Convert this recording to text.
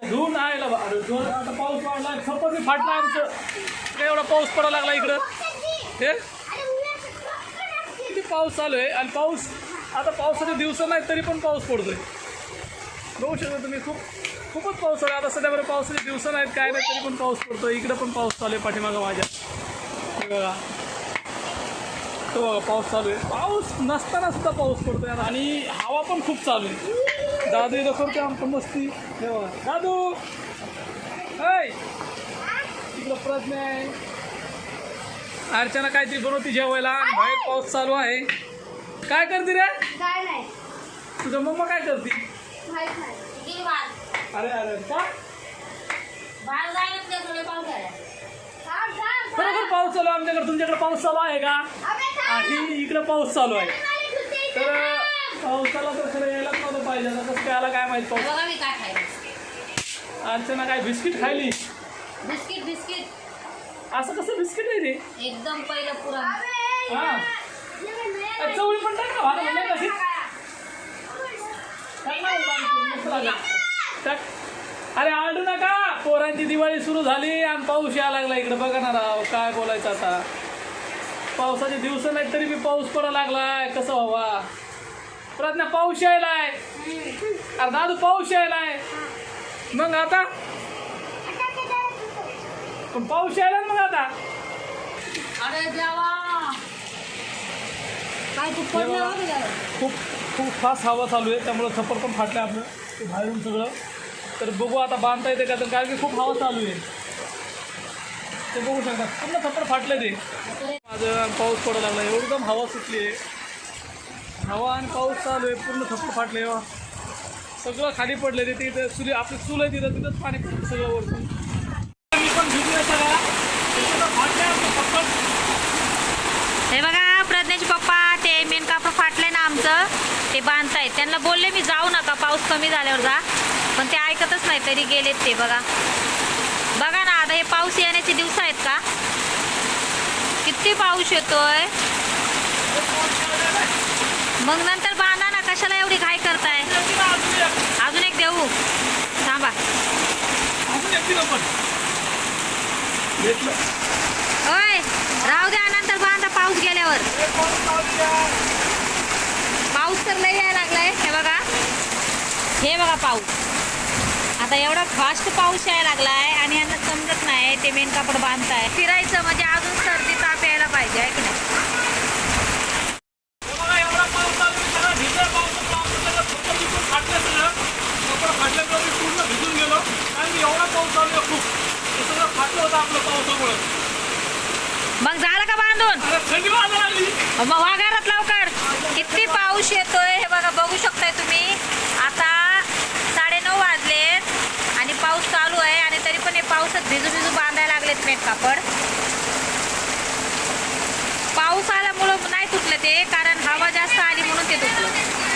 धुवून आहे ना अरे जोर आता पाऊस वाढला छप्पर फाटला आमचं काय एवढा पाऊस पडायला लागला इकडं हे किती पाऊस चालू आहे आणि पाऊस आता पावसाचे दिवस नाहीत तरी पण पाऊस पडतोय बघू शकता तुम्ही खूपच पाऊस आहे आता सध्या बरं पावसाचे दिवस नाहीत काय नाही तरी पण पाऊस पडतोय इकडं पण पाऊस चालू आहे पाठीमागं माझ्या हे बघा तो बघा पाऊस चालू आहे पाऊस नसताना सुद्धा पाऊस पडतोय आणि हवा पण खूप चालू आहे दादू इथं करते आमचं मस्ती हे बघा दादू ऐ तिकडं प्रज्ञा आहे अर्चना काहीतरी बनवती जेवायला बाहेर पाऊस चालू आहे काय करते रे काय नाही तुझं मम्मा काय करते अरे अरे का खरोखर पाऊस चालू आहे आमच्याकडे तुमच्याकडे पाऊस चालू आहे का आणि इकडं पाऊस चालू आहे तर पावसाला तर खरं यायलाच नव्हतं पाहिजे आता कसं काय आला काय माहिती पाऊस अर्चना काय बिस्किट खायली बिस्किट बिस्किट असं कसं बिस्किट आहे रे एकदम पहिलं पुराण हा चवळी पण टाक ना भात म्हणलं कशी टाक अरे आळू नका पोरांची दिवाळी सुरू झाली आणि पाऊस यायला लागला इकडे बघा ना राव काय बोलायचं आता पावसाचे दिवस नाही तरी बी पाऊस पडायला लागलाय कसं व्हावा प्रज्ञा पाऊस यायलाय अरे दादू पाऊस यायलाय मग आता पण पाऊस यायला मग आता अरे देवा काय तू पडलं खूप खूप फास्ट हवा चालू आहे त्यामुळं छप्पर पण फाटलं आपलं ते बाहेरून सगळं तर बघू आता बांधता येते का तर कारण की खूप हवा चालू आहे ते बघू शकता पूर्ण छप्पर फाटलं ते माझं पाऊस पडायला लागला एकदम हवा सुटली आहे हवा आणि पाऊस चालू आहे पूर्ण छप्पर फाटले सगळं खाली पडले ते तिथं सूर्य आपली चूल आहे तिथंच पाणी पडतं सगळं वरतून मी पण भिजू सगळा फाटले आपलं छप्पर हे बघा प्रज्ञेचे पप्पा ते मेन कापड फाटलंय ना आमचं ते बांधतायत त्यांना बोलले मी जाऊ नका पाऊस कमी झाल्यावर जा पण ते ऐकतच नाही तरी गेलेत ते बघा बघा ना आता हे पाऊस येण्याचे दिवस आहेत का किती पाऊस येतोय मग नंतर बांधा ना कशाला एवढी घाई करताय अजून एक देऊ थांबा होय राहू द्या नंतर बांधा पाऊस गेल्यावर पाऊस तर लई यायला लागलाय हे बघा पाऊस आता एवढा फास्ट पाऊस यायला लागलाय आणि यांना समजत नाही ते मेन कापड बांधताय फिरायचं म्हणजे अजून सर्दी ताप यायला पाहिजे आहे की नाही पूर्ण भिजून गेलो आणि एवढा पाऊस चालू आहे खूप सगळं फाटलं होतं आपलं पावसामुळे मग झालं का बांधून थंडी वाजायला लागली मग वा घरात लवकर किती पाऊस येतोय हे बघा बघू शकताय तुम्ही आता 9:30 वाजलेत आणि पाऊस चालू आहे आणि तरी पण हे पावसात भिजू बांधायला लागलेत मेन कापड पाऊस आल्यामुळं नाही तुटलं ते कारण हवा जास्त आली म्हणून ते तुटलं